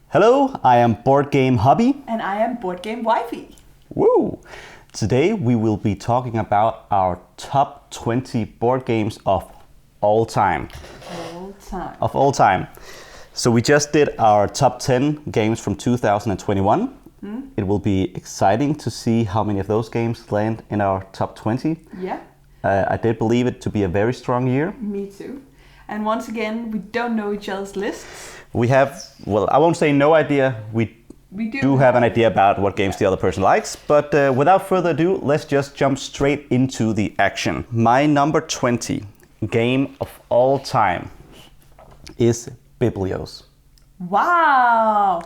Hello, I am Board Game Hubby. And I am Board Game Wifey. Woo! Today we will be talking about our top 20 board games of all time. Of all time. So we just did our top 10 games from 2021. It will be exciting to see how many of those games land in our top 20. Yeah. I did believe it to be a very strong year. Me too. And once again, we don't know each other's lists. We have, well, I won't say no idea. We do have an idea about what games the other person likes. But without further ado, let's just jump straight into the action. My number 20 game of all time is Biblios. Wow!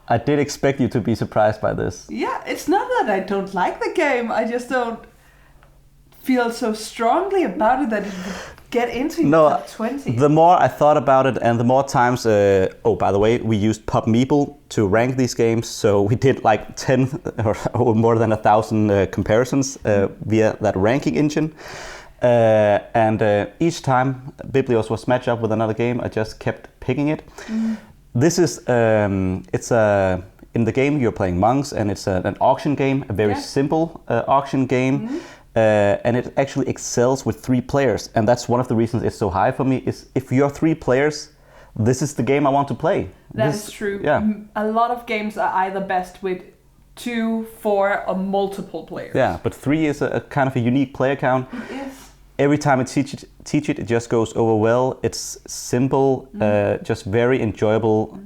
I did expect you to be surprised by this. Yeah, it's not that I don't like the game. I just don't feel so strongly about it that it would get into your top 20. The more I thought about it and the more times... by the way, we used PubMeeple to rank these games. So we did like 10 or more than 1,000 comparisons via that ranking engine. And each time Biblios was matched up with another game, I just kept picking it. This is, in the game you're playing monks, and it's an auction game, a very simple auction game. And it actually excels with 3 players. And that's one of the reasons it's so high for me, is if you're 3 players, this is the game I want to play. That is true. Yeah. A lot of games are either best with 2, 4 or multiple players. Yeah, but 3 is a kind of a unique player count. It is. Every time I teach it, it just goes over well. It's simple, just very enjoyable.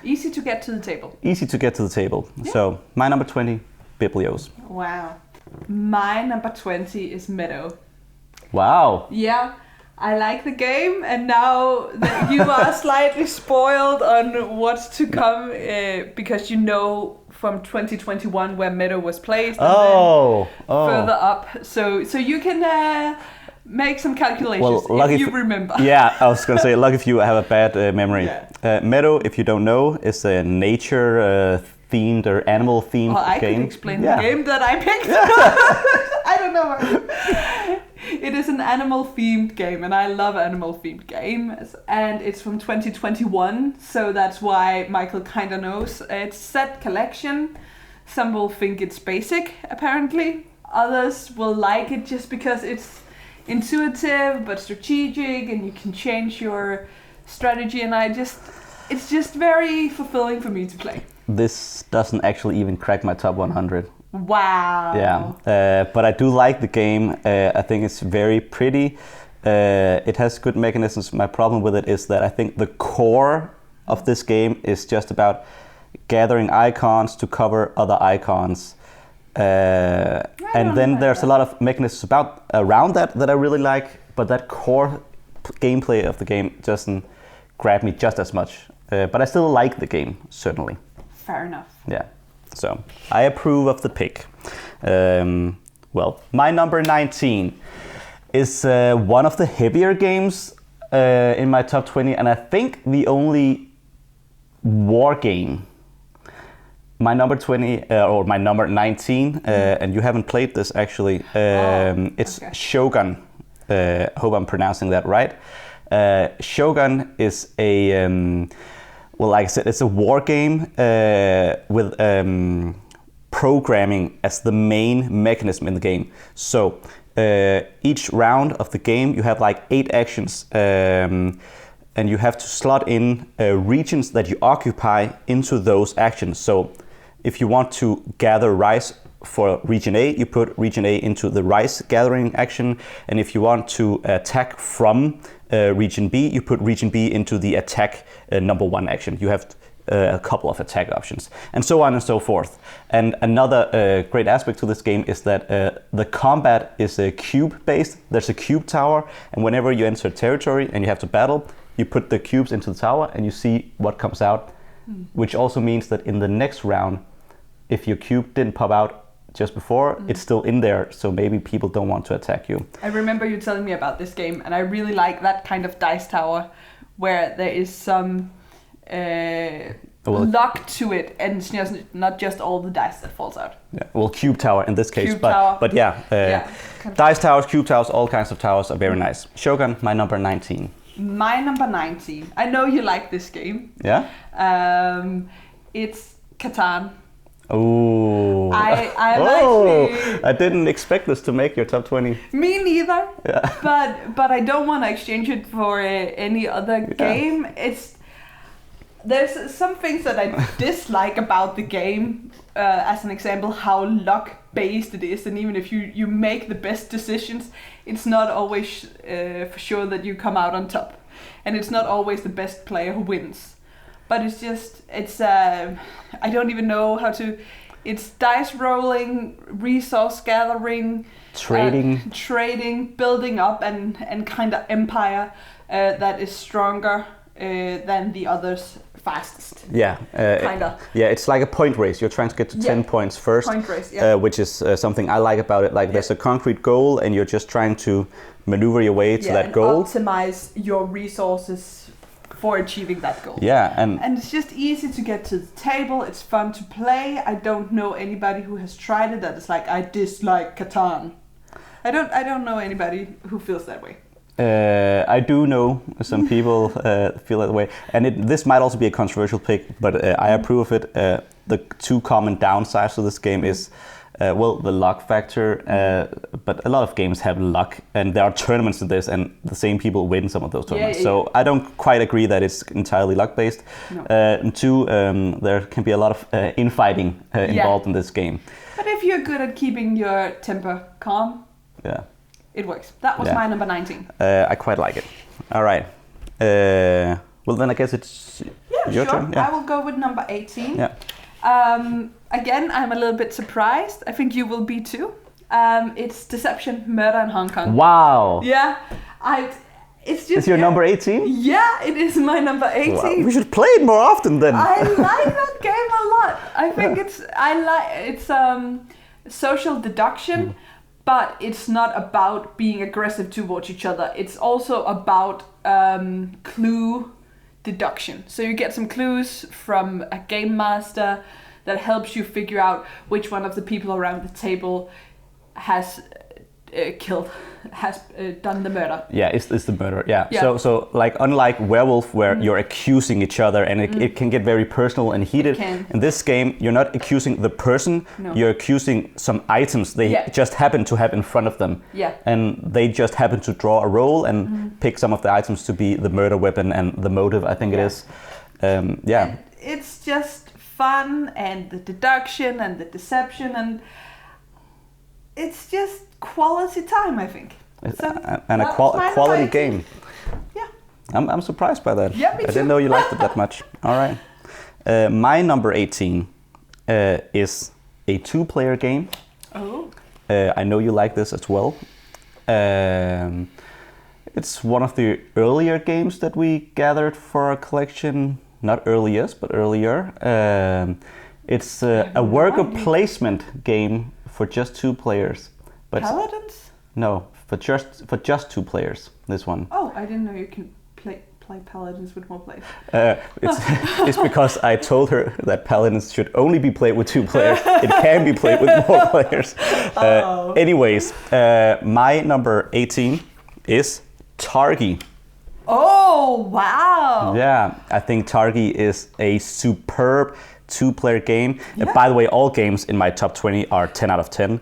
Easy to get to the table. Easy to get to the table. Yeah. So, my number 20, Biblios. Wow. My number 20 is Meadow. Wow. Yeah, I like the game, and now that you are slightly spoiled on what's to come because you know from 2021 where Meadow was placed and further up. So you can make some calculations if you remember. Yeah, I was going to say, lucky if you have a bad memory. Yeah. Meadow, if you don't know, is a nature themed or animal themed I game. Can explain the game that I picked. I don't know. It is an animal themed game, and I love animal themed games. And it's from 2021, so that's why Michael kinda knows. It's set collection. Some will think it's basic, apparently. Others will like it just because it's intuitive but strategic, and you can change your strategy. And it's just very fulfilling for me to play. This doesn't actually even crack my top 100. Wow. Yeah, but I do like the game. I think it's very pretty. It has good mechanisms. My problem with it is that I think the core of this game is just about gathering icons to cover other icons. And then there's a lot of mechanisms around that I really like, but that core gameplay of the game doesn't grab me just as much. But I still like the game, certainly. Fair enough. Yeah, so I approve of the pick. My number 19 is one of the heavier games in my top 20, and I think the only war game. My number 20 or my number 19, and you haven't played this actually. It's Shogun. Hope I'm pronouncing that right. Shogun is a like I said, it's a war game with programming as the main mechanism in the game. So each round of the game, you have like 8 actions, and you have to slot in regions that you occupy into those actions. So if you want to gather rice for region A, you put region A into the rice gathering action, and if you want to attack from region B, you put region B into the attack number 1 action. You have a couple of attack options, and so on and so forth. And another great aspect to this game is that the combat is cube based. There's a cube tower, and whenever you enter territory and you have to battle, you put the cubes into the tower and you see what comes out, which also means that in the next round, if your cube didn't pop out just before, it's still in there, so maybe people don't want to attack you. I remember you telling me about this game, and I really like that kind of dice tower where there is some luck to it, and it's not just all the dice that falls out. Yeah, well, cube tower in this case, tower. but yeah, dice towers, cube towers, all kinds of towers are very nice. Shogun, my number 19. My number 19. I know you like this game. Yeah? It's Catan. Oh. I didn't expect this to make your top 20. Me neither. Yeah. But I don't want to exchange it for any other game. There's some things that I dislike about the game. As an example, how luck based it is, and even if you make the best decisions, it's not always for sure that you come out on top, and it's not always the best player who wins. But it's I don't even know how to. It's dice rolling, resource gathering, trading, building up, and kind of empire that is stronger than the others fastest. Yeah, kinda. Yeah, it's like a point race. You're trying to get to 10 points first, point race, which is something I like about it. Like there's a concrete goal, and you're just trying to maneuver your way to that goal. Optimize your resources for achieving that goal. Yeah, and it's just easy to get to the table. It's fun to play. I don't know anybody who has tried it that is like, I dislike Catan. I don't know anybody who feels that way. I do know some people feel that way, and this might also be a controversial pick, but I approve of it. The two common downsides to this game is, the luck factor, but a lot of games have luck, and there are tournaments to this, and the same people win some of those tournaments. Yeah. So I don't quite agree that it's entirely luck-based. No. And two, there can be a lot of infighting involved in this game. But if you're good at keeping your temper calm, it works. That was my number 19. I quite like it. All right. Well, then I guess it's your turn. Yeah. I will go with number 18. Yeah. Again, I'm a little bit surprised. I think you will be too. It's Deception, Murder in Hong Kong. Wow. Yeah. It's just. It's your number 18? Yeah, it is my number 18. Wow. We should play it more often then. I like that game a lot. I think it's social deduction. But it's not about being aggressive towards each other. It's also about clue deduction. So you get some clues from a game master that helps you figure out which one of the people around the table has done the murder. Yeah, it's the murder. Yeah. So like unlike Werewolf, where you're accusing each other and it can get very personal and heated. In this game, you're not accusing the person. No. You're accusing some items they just happen to have in front of them. Yeah. And they just happen to draw a roll and pick some of the items to be the murder weapon and the motive. I think it is. And it's just fun, and the deduction and the deception, and it's just quality time, I think. And a quality game. Yeah. I'm surprised by that. Yeah, me too. I didn't know you liked it that much. All right. My number 18 is a 2-player game. Oh. I know you like this as well. It's one of the earlier games that we gathered for our collection. Not earliest, but earlier. It's a worker placement game for just 2 players. But Paladins? No, for just 2 players. This one. Oh, I didn't know you can play Paladins with more players. It's because I told her that Paladins should only be played with 2 players. It can be played with more players. Anyways, my number 18 is Targi. Oh, wow. Yeah, I think Targi is a superb 2-player game. By the way, all games in my top 20 are 10 out of 10.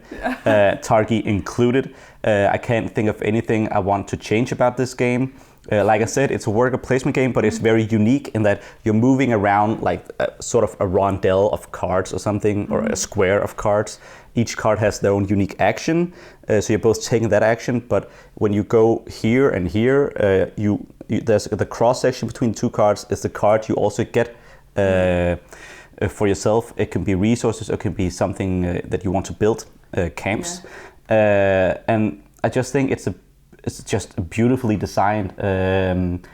Targi included. I can't think of anything I want to change about this game. Like I said, it's a worker placement game, but it's very unique in that you're moving around like sort of a rondel of cards or something, or a square of cards. Each card has their own unique action, so you're both taking that action. But when you go here and here, there's the cross section between 2 cards is the card you also get for yourself. It can be resources, or it can be something that you want to build, camps. And I just think it's just beautifully designed, and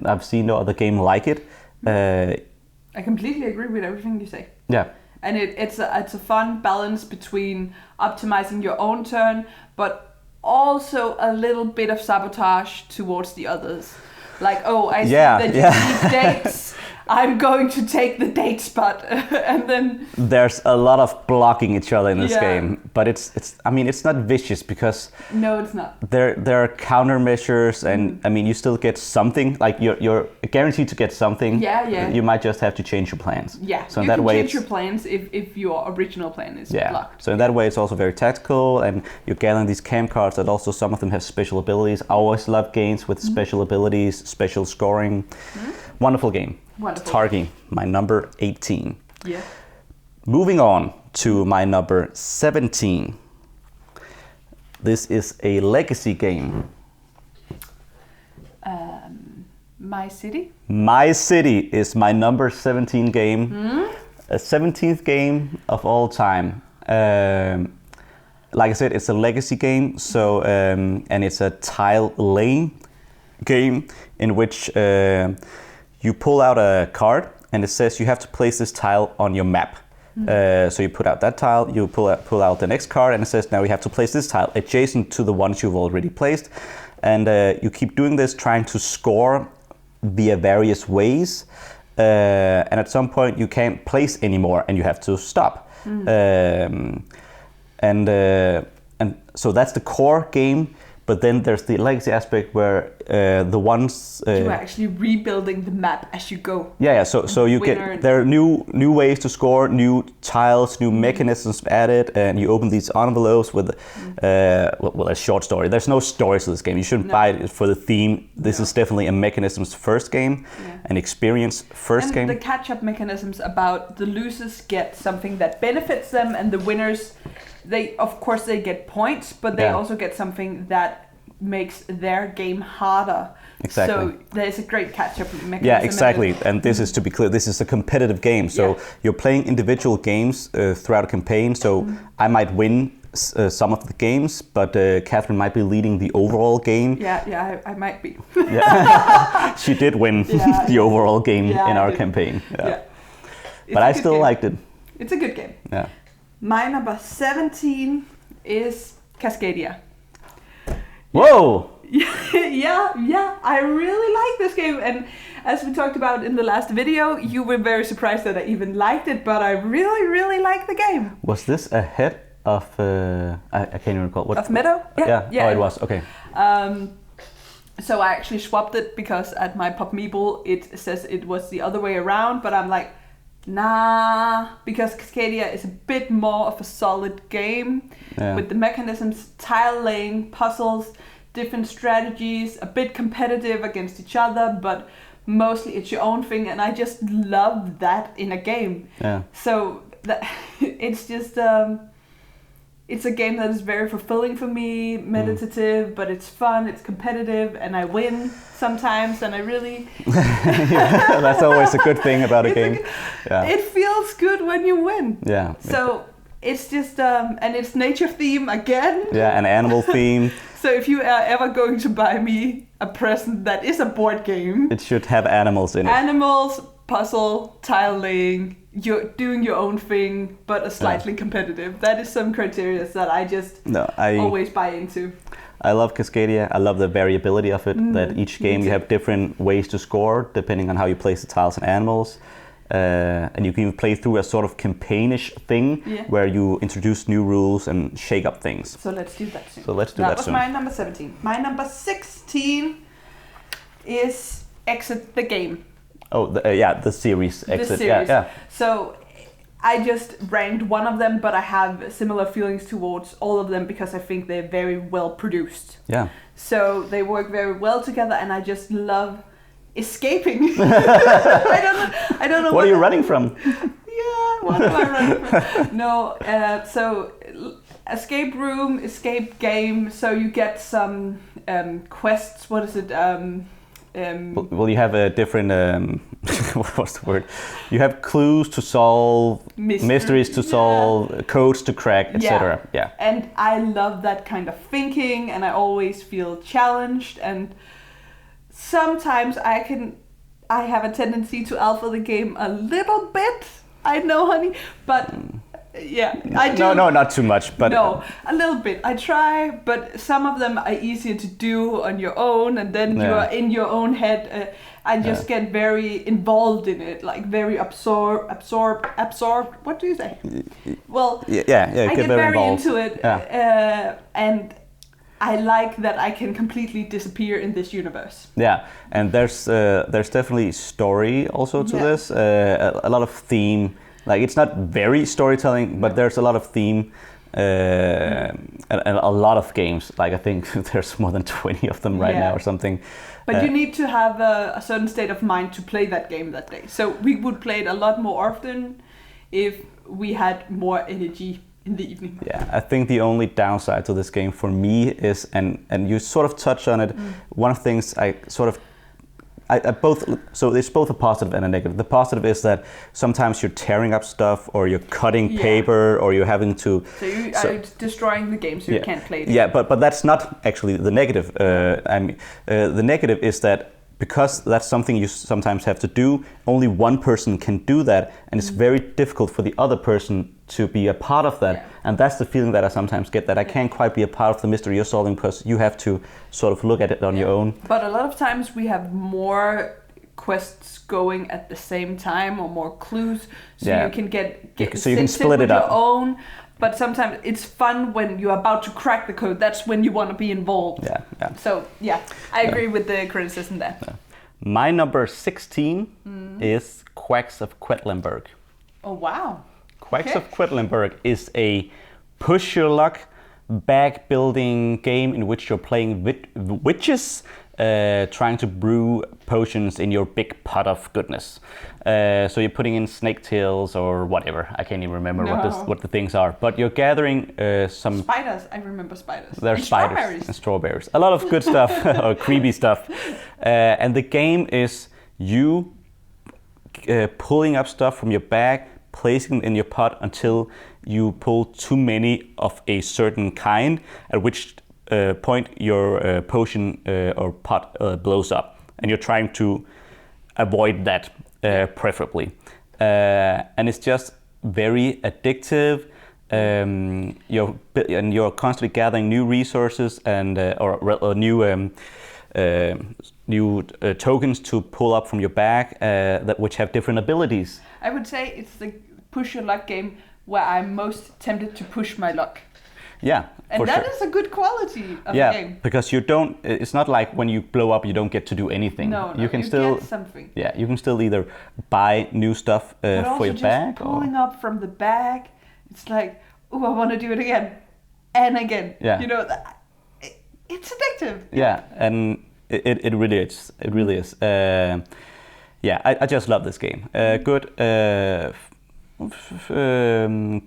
I've seen no other game like it. I completely agree with everything you say. Yeah. And it's a fun balance between optimizing your own turn, but also a little bit of sabotage towards the others. Like, I see that you need dates. I'm going to take the date spot, and then there's a lot of blocking each other in this game, but it's I mean it's not vicious because no, it's not. There are countermeasures, and I mean you still get something, like you're guaranteed to get something. Yeah. You might just have to change your plans. Yeah, so in you that can way change your plans if your original plan is blocked. So in that way it's also very tactical, and you're gathering these camp cards that also some of them have special abilities. I always love games with special abilities, special scoring. Wonderful game. Wonderful. Targi, my number 18. Yeah. Moving on to my number 17. This is a legacy game. My City? My City is my number 17 game. A 17th game of all time. Like I said, it's a legacy game, so and it's a tile laying game in which you pull out a card and it says you have to place this tile on your map. So you put out that tile, you pull out the next card, and it says now you have to place this tile adjacent to the ones you've already placed. And you keep doing this, trying to score via various ways. And at some point you can't place anymore and you have to stop. And so that's the core game. But then there's the legacy aspect where the ones you're actually rebuilding the map as you go. Yeah. So you there are new ways to score, new tiles, new mechanisms added, and you open these envelopes with a short story. There's no story to this game. You shouldn't buy it for the theme. This is definitely a mechanisms first game, an experience first game. And the catch-up mechanisms about the losers get something that benefits them, and the winners, they get points, but they also get something that makes their game harder. Exactly. So there's a great catch-up mechanism. Yeah, exactly. And this is, to be clear, this is a competitive game. So you're playing individual games throughout a campaign. So I might win some of the games, but Kathrine might be leading the overall game. Yeah, I might be. She did win the overall game in our campaign. Yeah. But I still liked it. It's a good game. Yeah. My number 17 is Cascadia. Whoa! Yeah, I really like this game, and as we talked about in the last video, you were very surprised that I even liked it, but I really like the game. Was this ahead of, I can't even recall. What? Of Meadow? Yeah. Oh, it was, okay. So I actually swapped it because at my Pop Meeple it says it was the other way around, but I'm like, nah, because Cascadia is a bit more of a solid game with the mechanisms, tile laying, puzzles, different strategies, a bit competitive against each other, but mostly it's your own thing, and I just love that in a game. Yeah. So it's just it's a game that is very fulfilling for me, meditative, but it's fun, it's competitive, and I win sometimes, and I really... That's always a good thing about a game. It feels good when you win. Yeah. So it's just, and it's nature theme again. Yeah, an animal theme. So if you are ever going to buy me a present that is a board game... It should have animals in it. Animals, puzzle, tile laying, you're doing your own thing, but a slightly competitive. That is some criteria that I just always buy into. I love Cascadia. I love the variability of it, that each game you have different ways to score depending on how you place the tiles and animals. And you can even play through a sort of campaignish thing where you introduce new rules and shake up things. So let's do that soon. So let's do that soon. That was my number 17. My number 16 is Exit the Game. Oh, the series Exit. The series. Yeah. So I just ranked one of them, but I have similar feelings towards all of them because I think they're very well produced. Yeah. So they work very well together, and I just love escaping. I don't know. What are you running from? Yeah, what am I running from? No, so escape room, escape game. So you get some quests. What is it? Well, you have a different. What's the word? You have clues to solve, mysteries to solve, codes to crack, etc. Yeah. And I love that kind of thinking, and I always feel challenged. And sometimes I have a tendency to alpha the game a little bit. I know, honey, but yeah, I do. No, not too much, but no, a little bit. I try, but some of them are easier to do on your own, and then you are in your own head. I just get very involved in it, like very absorbed. What do you say? Well, I get very very involved. into it, and I like that I can completely disappear in this universe. Yeah, and there's definitely story also to this. A lot of theme. Like it's not very storytelling, but there's a lot of theme. And a lot of games. Like I think there's more than 20 of them right now or something. But you need to have a certain state of mind to play that game that day. So we would play it a lot more often if we had more energy in the evening. Yeah, I think the only downside to this game for me is, and you sort of touch on it, one of the things so it's both a positive and a negative. The positive is that sometimes you're tearing up stuff or you're cutting paper or you're having to... So you are destroying the game so you can't play it. Yeah, but that's not actually the negative. The negative is that because that's something you sometimes have to do, only one person can do that, and it's very difficult for the other person to be a part of that. And that's the feeling that I sometimes get, that I can't quite be a part of the mystery you're solving because you have to sort of look at it on your own. But a lot of times we have more quests going at the same time or more clues, so you can get so you can split it up. Your own. But sometimes it's fun when you're about to crack the code. That's when you want to be involved. Yeah. So I agree with the criticism there. Yeah. My number 16 is Quacks of Quedlinburg. Oh wow! Quacks of Quedlinburg is a push your luck bag building game in which you're playing witches trying to brew potions in your big pot of goodness. So you're putting in snake tails or whatever. I can't even remember what the things are. But you're gathering some... Spiders. I remember spiders. There's spiders and strawberries. A lot of good stuff or creepy stuff. And the game is you pulling up stuff from your bag, placing them in your pot until you pull too many of a certain kind, at which point your potion or pot blows up, and you're trying to avoid that preferably. And it's just very addictive. You're constantly gathering new resources and or new tokens to pull up from your bag which have different abilities. I would say it's the push your luck game where I'm most tempted to push my luck. Yeah, and that is a good quality of the game. Because you don't. It's not like when you blow up, you don't get to do anything. No, you can still get something. Yeah, you can still either buy new stuff for your bag. But also pulling up from the bag, it's like, oh, I want to do it again and again. Yeah. You know, it's addictive. Yeah, and it really is. It really is. I just love this game. Good.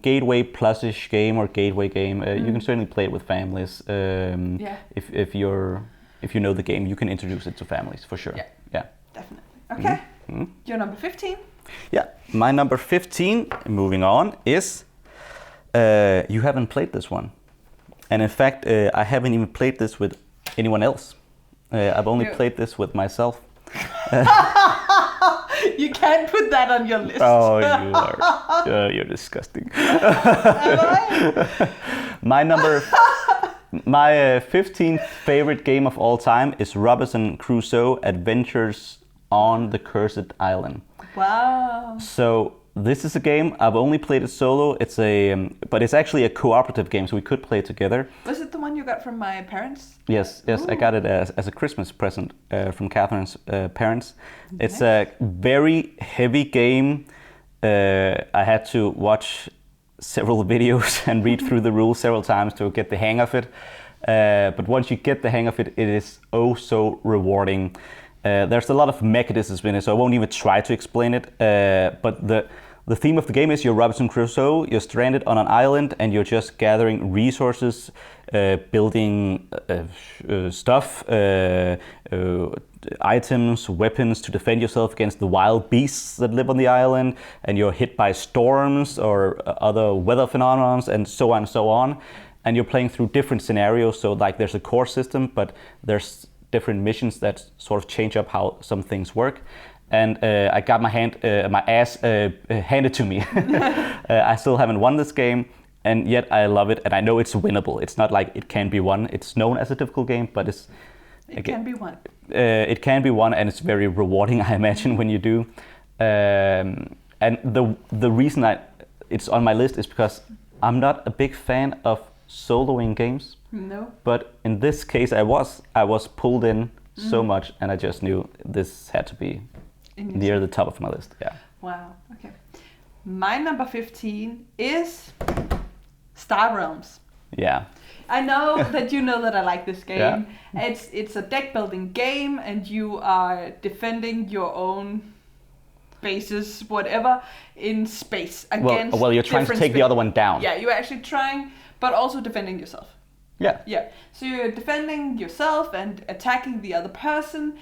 Gateway plus-ish game or gateway game. You can certainly play it with families. If you know the game, you can introduce it to families for sure. Yeah, definitely. Okay, Your number 15. Yeah, my number 15. Moving on is you haven't played this one, and in fact, I haven't even played this with anyone else. I've only played this with myself. You can't put that on your list. Oh, you are. You're disgusting. My 15th favorite game of all time is Robinson Crusoe Adventures on the Cursed Island. Wow. So this is a game I've only played it solo. It's but it's actually a cooperative game, so we could play it together. Was it the one you got from my parents? Yes, Ooh. I got it as a Christmas present from Kathrine's parents. Okay. It's a very heavy game. I had to watch several videos and read through the rules several times to get the hang of it. But once you get the hang of it, it is oh so rewarding. There's a lot of mechanisms in it, so I won't even try to explain it. But the theme of the game is you're Robinson Crusoe, you're stranded on an island, and you're just gathering resources, building stuff, items, weapons to defend yourself against the wild beasts that live on the island, and you're hit by storms or other weather phenomena, and so on and so on. And you're playing through different scenarios, so like there's a core system, but there's different missions that sort of change up how some things work. And I got my ass handed to me. I still haven't won this game, and yet I love it, and I know it's winnable. It's not like it can be won. It's known as a difficult game, but it's It can be one. It can be one, and it's very rewarding, I imagine, when you do. And the reason it's on my list is because I'm not a big fan of soloing games. No. But in this case, I was pulled in so much, and I just knew this had to be near the top of my list. Yeah. Wow. Okay. My number 15 is Star Realms. Yeah. I know that you know that I like this game. Yeah. It's a deck building game, and you are defending your own bases, whatever, in space against. Well, you're trying to take the other one down. Yeah, you're actually trying, but also defending yourself. Yeah. Yeah. So you're defending yourself and attacking the other person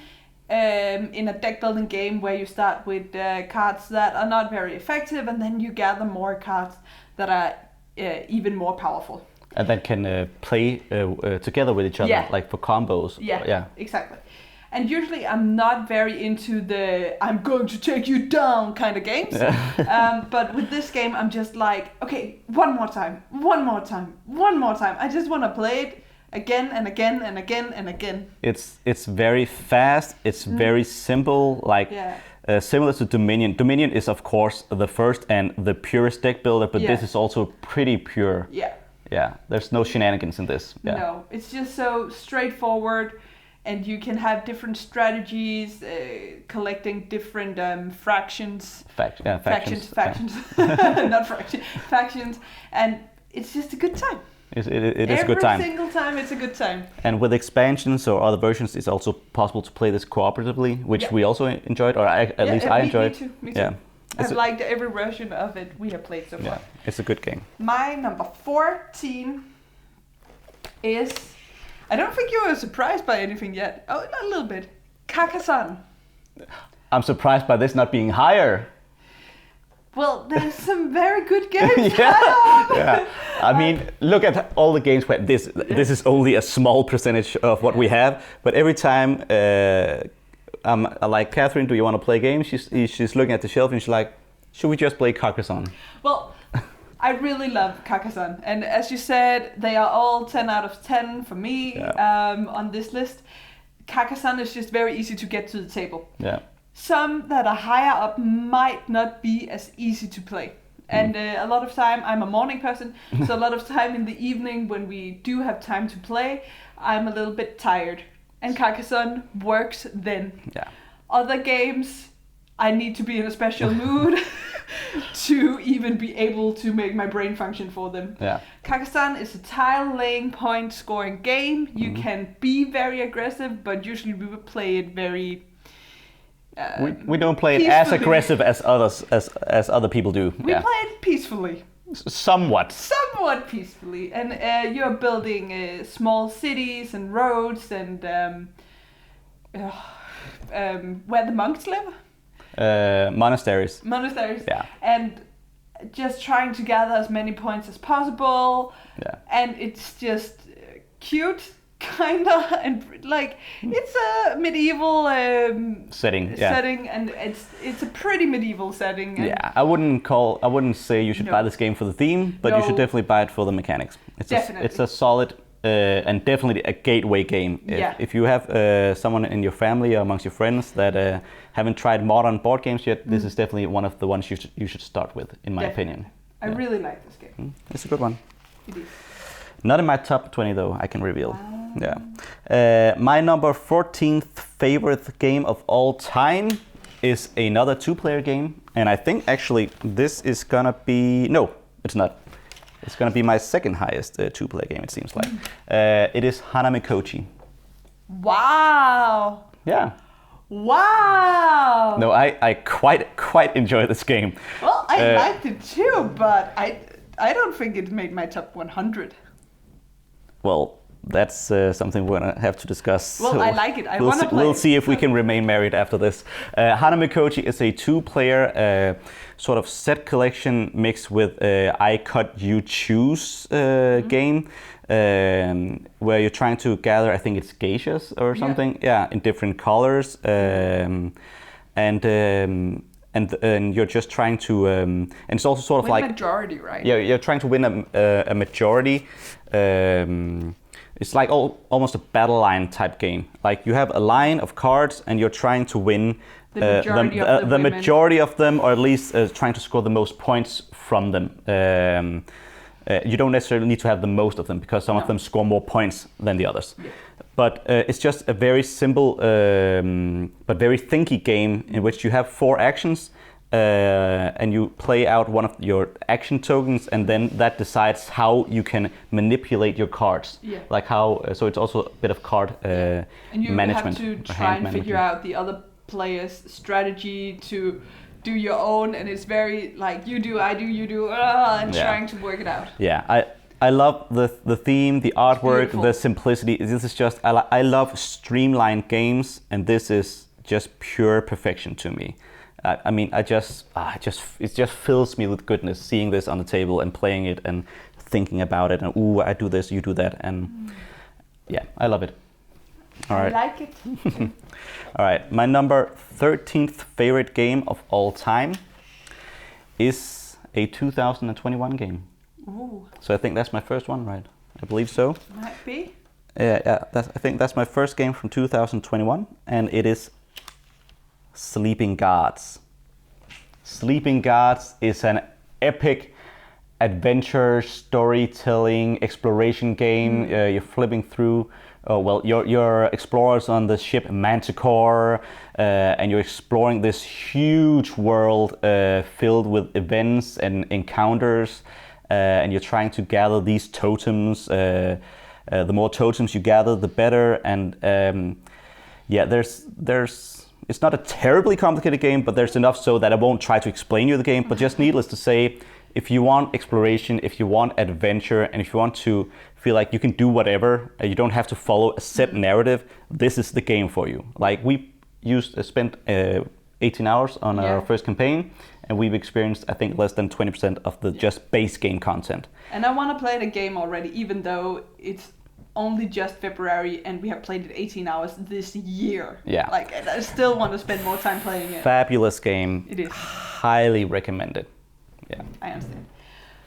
in a deck building game where you start with cards that are not very effective, and then you gather more cards that are even more powerful. And then can play together with each other, like for combos. Yeah, exactly. And usually I'm not very into the I'm going to take you down kind of games. But with this game, I'm just like, okay, one more time. I just want to play it again and again and again and again. It's very fast. It's very simple. Similar to Dominion. Dominion is, of course, the first and the purest deck builder, but this is also pretty pure. Yeah, there's no shenanigans in this. Yeah. No, it's just so straightforward, and you can have different strategies, collecting different fractions. Factions. Not fractions. Factions, and it's just a good time. It is a good time. Every single time, it's a good time. And with expansions or other versions, it's also possible to play this cooperatively, which we also enjoyed, or at least I enjoyed. Me too. Yeah. I've liked every version of it we have played so far. Yeah, it's a good game. My number 14 is... I don't think you were surprised by anything yet. Oh, a little bit. Carcassonne. I'm surprised by this not being higher. Well, there's some very good games. Yeah. I mean, look at all the games where this is only a small percentage of what we have. But every time... I'm like, Kathrine, do you want to play games? She's looking at the shelf and she's like, should we just play Carcassonne? Well, I really love Carcassonne. And as you said, they are all 10 out of 10 for me on this list. Carcassonne is just very easy to get to the table. Yeah. Some that are higher up might not be as easy to play. And a lot of time, I'm a morning person, so a lot of time in the evening when we do have time to play, I'm a little bit tired. And Carcassonne works then. Yeah. Other games, I need to be in a special mood to even be able to make my brain function for them. Yeah. Carcassonne is a tile-laying, point-scoring game. You can be very aggressive, but usually we would play it very... we don't play it as aggressive as other people do. We play it peacefully. Somewhat peacefully, and you're building small cities and roads and where the monks live. Monasteries. Yeah. And just trying to gather as many points as possible. Yeah. And it's just cute, kinda, and like it's a medieval setting, and it's a pretty medieval setting. And I wouldn't say you should buy this game for the theme, but you should definitely buy it for the mechanics. It's a solid and definitely a gateway game. If you have someone in your family or amongst your friends that haven't tried modern board games yet, this is definitely one of the ones you should start with, in my opinion. I really like this game. It's a good one. It is. Not in my top 20 though, I can reveal. Wow. Yeah. My number 14th favorite game of all time is another two-player game. And I think actually this is gonna be... No, it's not. It's gonna be my second highest two-player game, it seems like. It is Hanamikochi. Wow! Yeah. Wow! No, I quite enjoy this game. Well, I liked it too, but I don't think it made my top 100. Well, that's something we're gonna have to discuss. Well, I like it. I want to play. We'll see if we can remain married after this. Hanamikochi is a two-player sort of set collection mixed with I cut you choose game, where you're trying to gather, I think it's geishas or something, in different colors, and you're just trying to, and it's also sort of win like majority, right? Yeah, you're trying to win a majority. it's like almost a battle line type game. Like you have a line of cards and you're trying to win the majority of them, or at least trying to score the most points from them. You don't necessarily need to have the most of them because some of them score more points than the others. Yeah. But it's just a very simple but very thinky game in which you have 4 actions and you play out one of your action tokens, and then that decides how you can manipulate your cards. Yeah. Like how, so it's also a bit of card and you management. have to try and figure out the other player's strategy to do your own, and it's very like you do, I do, you do, and trying to work it out. Yeah, I love the theme, the artwork, the simplicity. This is just, I love streamlined games, and this is just pure perfection to me. I mean, it just fills me with goodness seeing this on the table and playing it and thinking about it, and ooh, I do this, you do that, and yeah, I love it. All right. I like it. All right, my number 13th favorite game of all time is a 2021 game. Ooh. So I think that's my first one, right? I believe so. Might be. Yeah. I think that's my first game from 2021, and it is Sleeping Gods. Sleeping Gods is an epic adventure, storytelling, exploration game. You're flipping through. You're explorers on the ship Manticore, and you're exploring this huge world filled with events and encounters, and you're trying to gather these totems. The more totems you gather, the better. And it's not a terribly complicated game, but there's enough so that I won't try to explain you the game. But just needless to say, if you want exploration, if you want adventure, and if you want to feel like you can do whatever, you don't have to follow a set narrative, this is the game for you. Like we spent 18 hours on our first campaign, and we've experienced, I think, less than 20% of the just base game content. And I want to play the game already, even though it's only just February and we have played it 18 hours this year. Yeah. Like, I still want to spend more time playing it. Fabulous game. It is. Highly recommended. Yeah. I understand.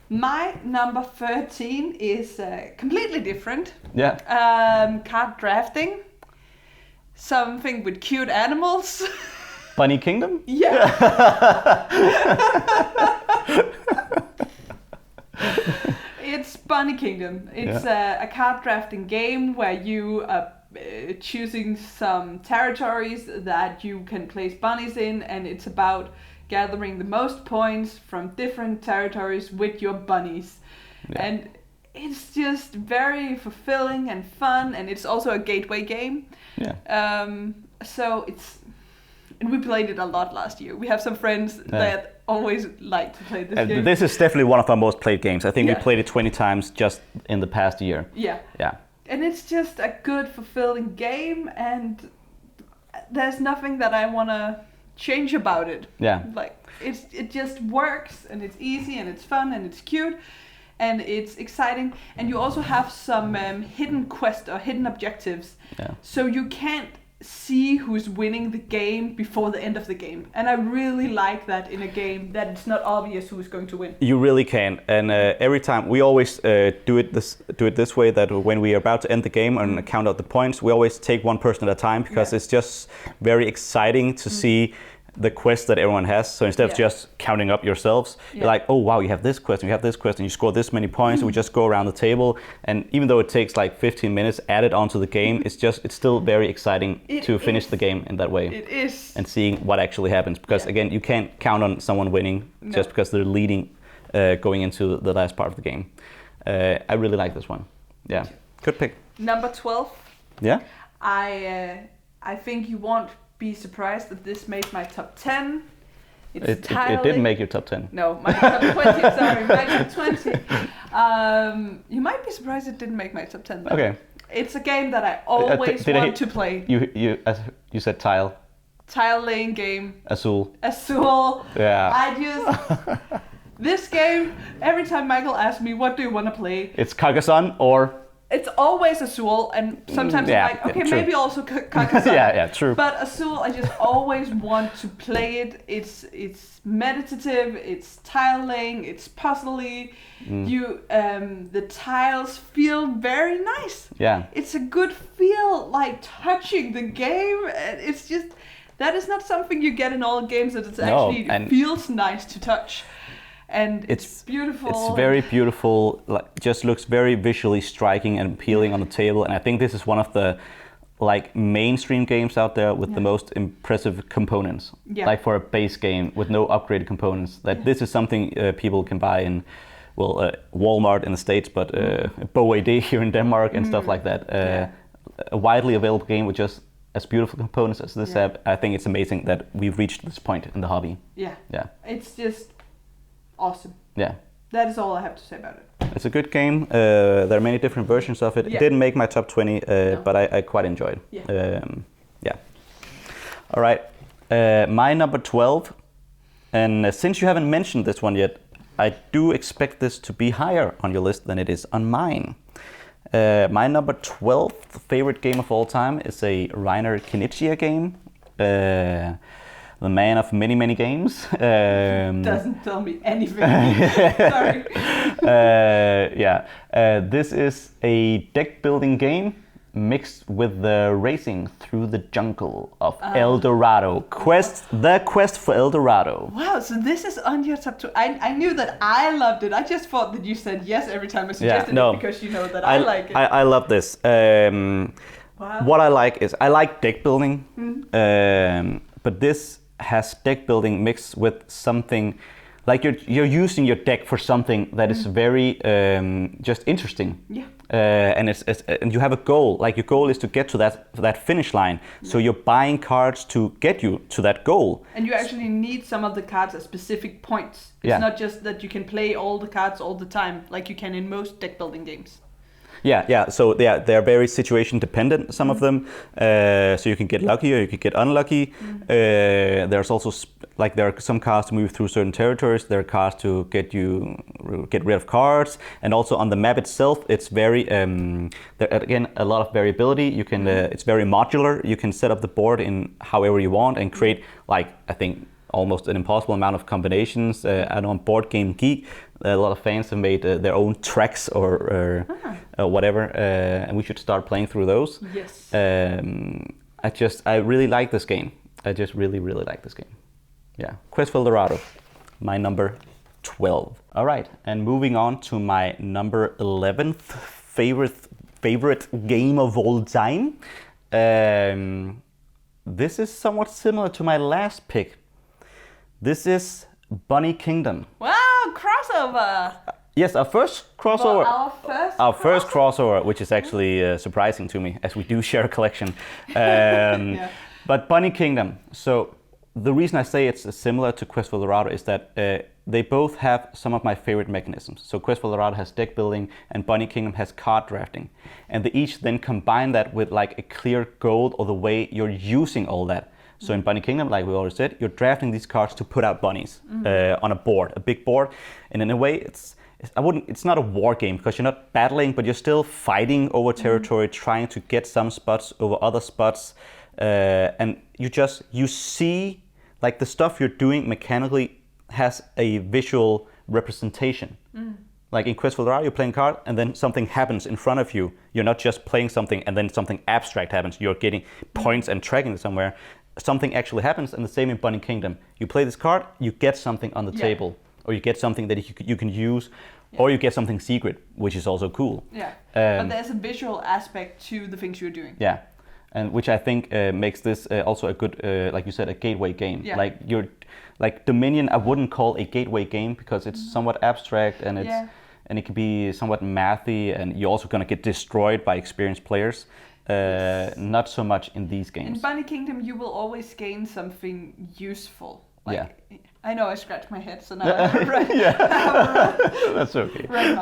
My number 13 is completely different. Yeah. Card drafting. Something with cute animals. Bunny Kingdom? Yeah. It's Bunny Kingdom. It's a card drafting game where you are choosing some territories that you can place bunnies in, and it's about gathering the most points from different territories with your bunnies. Yeah. And it's just very fulfilling and fun, and it's also a gateway game. Yeah. And we played it a lot last year. We have some friends that always like to play this game. This is definitely one of our most played games. I think we played it 20 times just in the past year. Yeah. Yeah. And it's just a good, fulfilling game, and there's nothing that I want to change about it. Yeah. Like, it just works, and it's easy, and it's fun, and it's cute, and it's exciting. And you also have some hidden quests or hidden objectives. Yeah. So you can't see who's winning the game before the end of the game, and I really like that in a game, that it's not obvious who's going to win. You really can, and every time we always do it this way, that when we are about to end the game and count out the points, we always take one person at a time, because it's just very exciting to see the quest that everyone has. So instead of just counting up yourselves, you're like, oh wow, you have this quest, and you have this quest, and you score this many points, and we just go around the table. And even though it takes like 15 minutes added onto the game, it's still very exciting to finish the game in that way. It is. And seeing what actually happens, because again, you can't count on someone winning just because they're leading going into the last part of the game. I really like this one. Yeah, good pick. Number 12. Yeah. I think you won't be surprised that this made my top 10. It didn't make your top 10. No, my top 20. Sorry, my top 20. You might be surprised it didn't make my top 10 though. Okay. It's a game that I always want to play. You said tile. Tile laying game. Azul. Yeah. This game, every time Michael asks me, what do you want to play? It's Carcassonne or it's always Azul, and sometimes I'm like, okay, maybe also Carcassonne. yeah, true. But Azul, I just always want to play it. It's meditative, it's tile laying, it's puzzly. The tiles feel very nice. Yeah. It's a good feel, like touching the game. And it's just, that is not something you get in all games, that it actually feels nice to touch. And it's beautiful. It's very beautiful. Like, just looks very visually striking and appealing on the table. And I think this is one of the mainstream games out there with the most impressive components. Yeah. Like for a base game with no upgraded components. That this is something people can buy in, Walmart in the States, but BOAD here in Denmark and stuff like that. A widely available game with just as beautiful components as this app. I think it's amazing that we've reached this point in the hobby. Yeah. Yeah. It's just awesome. Yeah. That is all I have to say about it. It's a good game. There are many different versions of it. It didn't make my top 20, but I quite enjoyed. Yeah. All right. My number 12. And since you haven't mentioned this one yet, I do expect this to be higher on your list than it is on mine. My number 12th favorite game of all time is a Reiner Knizia game. The man of many, many games. Doesn't tell me anything. Sorry. This is a deck building game mixed with the racing through the jungle of El Dorado. The quest for El Dorado. Wow, so this is on your top 2. I knew that I loved it. I just thought that you said yes every time I suggested it because you know that I like it. I love this. What I like is, I like deck building, but this has deck building mixed with something like you're using your deck for something that is very just interesting. Yeah. And and you have a goal. Like, your goal is to get to that finish line. So you're buying cards to get you to that goal. And you actually need some of the cards at specific points. It's not just that you can play all the cards all the time, like you can in most deck building games. Yeah. So they're very situation dependent, some of them. So you can get lucky or you can get unlucky. There's also there are some cards to move through certain territories. There are cards to get rid of cards, and also on the map itself, it's very there again a lot of variability. You can it's very modular. You can set up the board in however you want and create, I think, almost an impossible amount of combinations. I know on Board Game Geek, a lot of fans have made their own tracks or whatever, and we should start playing through those. Yes. I really like this game. I just really, really like this game. Yeah. Quest for El Dorado, my number 12. All right, and moving on to my number 11th favorite game of all time. This is somewhat similar to my last pick. This is Bunny Kingdom. Wow, crossover! Yes, our first crossover. Well, our first crossover, which is actually surprising to me, as we do share a collection. But Bunny Kingdom. So the reason I say it's similar to Quest for El Dorado is that they both have some of my favorite mechanisms. So Quest for El Dorado has deck building, and Bunny Kingdom has card drafting. And they each then combine that with a clear goal or the way you're using all that. So in Bunny Kingdom, like we already said, you're drafting these cards to put out bunnies on a board, a big board. And in a way, it's not a war game because you're not battling, but you're still fighting over territory, trying to get some spots over other spots. And you see, the stuff you're doing mechanically has a visual representation. Like in Quest for El Dorado, you're playing a card and then something happens in front of you. You're not just playing something and then something abstract happens. You're getting points and tracking it somewhere. Something actually happens, and the same in Bunny Kingdom. You play this card, you get something on the table, or you get something that you can use, or you get something secret, which is also cool. Yeah, but there's a visual aspect to the things you're doing. Yeah, and which I think makes this also a good, like you said, a gateway game. Yeah. Like Dominion, I wouldn't call a gateway game because it's somewhat abstract and and it can be somewhat mathy, and you're also gonna get destroyed by experienced players. Not so much in these games. In Bunny Kingdom, you will always gain something useful. I know I scratched my head, so now I'm right. That's okay. Right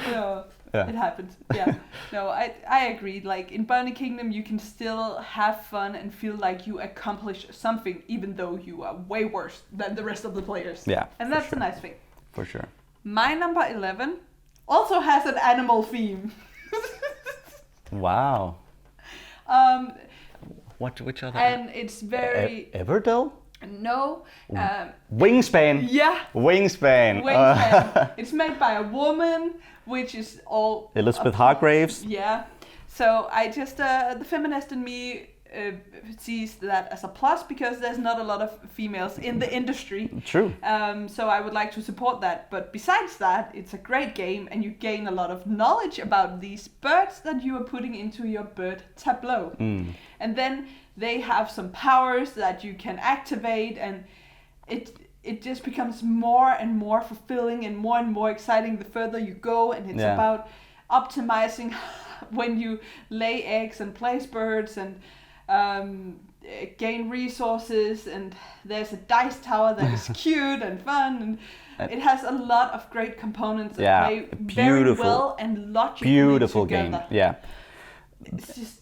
now. It happens. Yeah. No, I agree. Like in Bunny Kingdom, you can still have fun and feel like you accomplish something, even though you are way worse than the rest of the players. Yeah. And that's a nice thing. For sure. My number 11 also has an animal theme. Wow. Um, Which other? and it's very Everdell? no. Wingspan. Yeah. Wingspan. Wingspan. It's made by a woman, which is all Elizabeth Hargraves. Yeah. So I just the feminist in me sees that as a plus because there's not a lot of females in the industry. True. So I would like to support that. But besides that, it's a great game and you gain a lot of knowledge about these birds that you are putting into your bird tableau. And then they have some powers that you can activate and it just becomes more and more fulfilling and more exciting the further you go, and it's about optimizing when you lay eggs and place birds and gain resources, and there's a dice tower that is cute and fun, and it has a lot of great components that play very well and logically beautiful together. Game. Yeah, it's just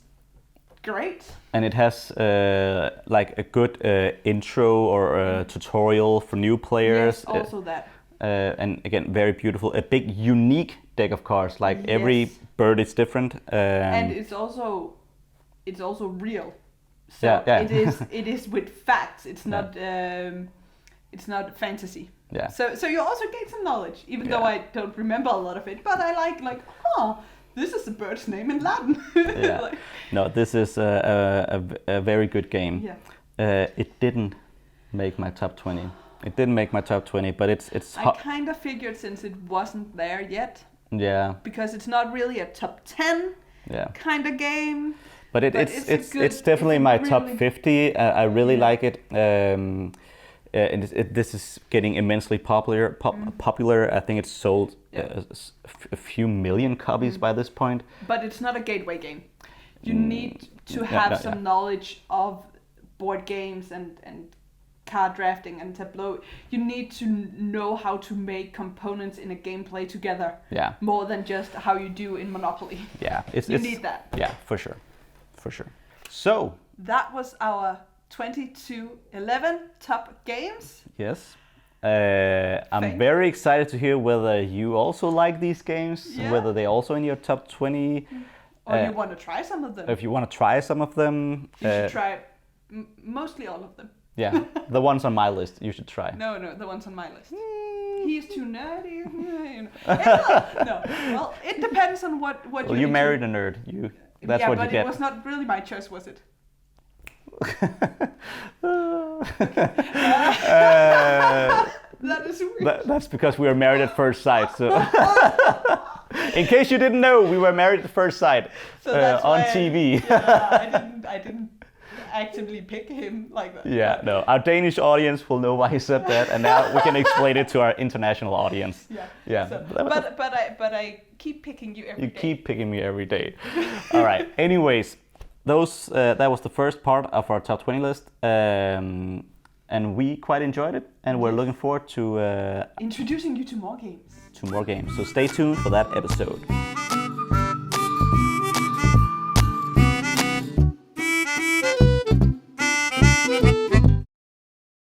great. And it has like a good intro or tutorial for new players. Yes, also that. And again, very beautiful. A big, unique deck of cards. Like every bird is different. And it's also real. So yeah. it is with facts. It's not it's not fantasy. Yeah. So you also gain some knowledge, even though I don't remember a lot of it. But I like this is a bird's name in Latin. Yeah. No, this is a very good game. Yeah. It didn't make my top 20. It didn't make my top 20, but it's. I kind of figured since it wasn't there yet. Yeah. Because it's not really a top 10 kind of game. But it's definitely my top 50. I really like it. And this is getting immensely popular. I think it's sold a few million copies by this point. But it's not a gateway game. You need to have some knowledge of board games and card drafting and tableau. You need to know how to make components in a gameplay together. Yeah. More than just how you do in Monopoly. Yeah. You need that. Yeah, for sure. For sure. So that was our 20-11 top games. Yes. I'm very excited to hear whether you also like these games, whether they're also in your top 20. Or you want to try some of them. If you want to try some of them. You should try mostly all of them. Yeah, the ones on my list you should try. No, the ones on my list. He's too nerdy. No, well, it depends on what well, you married a nerd. That's what you get. Yeah, but it was not really my choice, was it? That is weird. That's because we were married at first sight. So, in case you didn't know, we were married at first sight on TV. I didn't actively pick him like that. Yeah, no. Our Danish audience will know why he said that, and now we can explain it to our international audience. Yeah. So, but I keep picking you every day. You keep picking me every day. All right. Anyways, that was the first part of our top 20 list, and we quite enjoyed it, and we're looking forward to introducing you to more games. So stay tuned for that episode.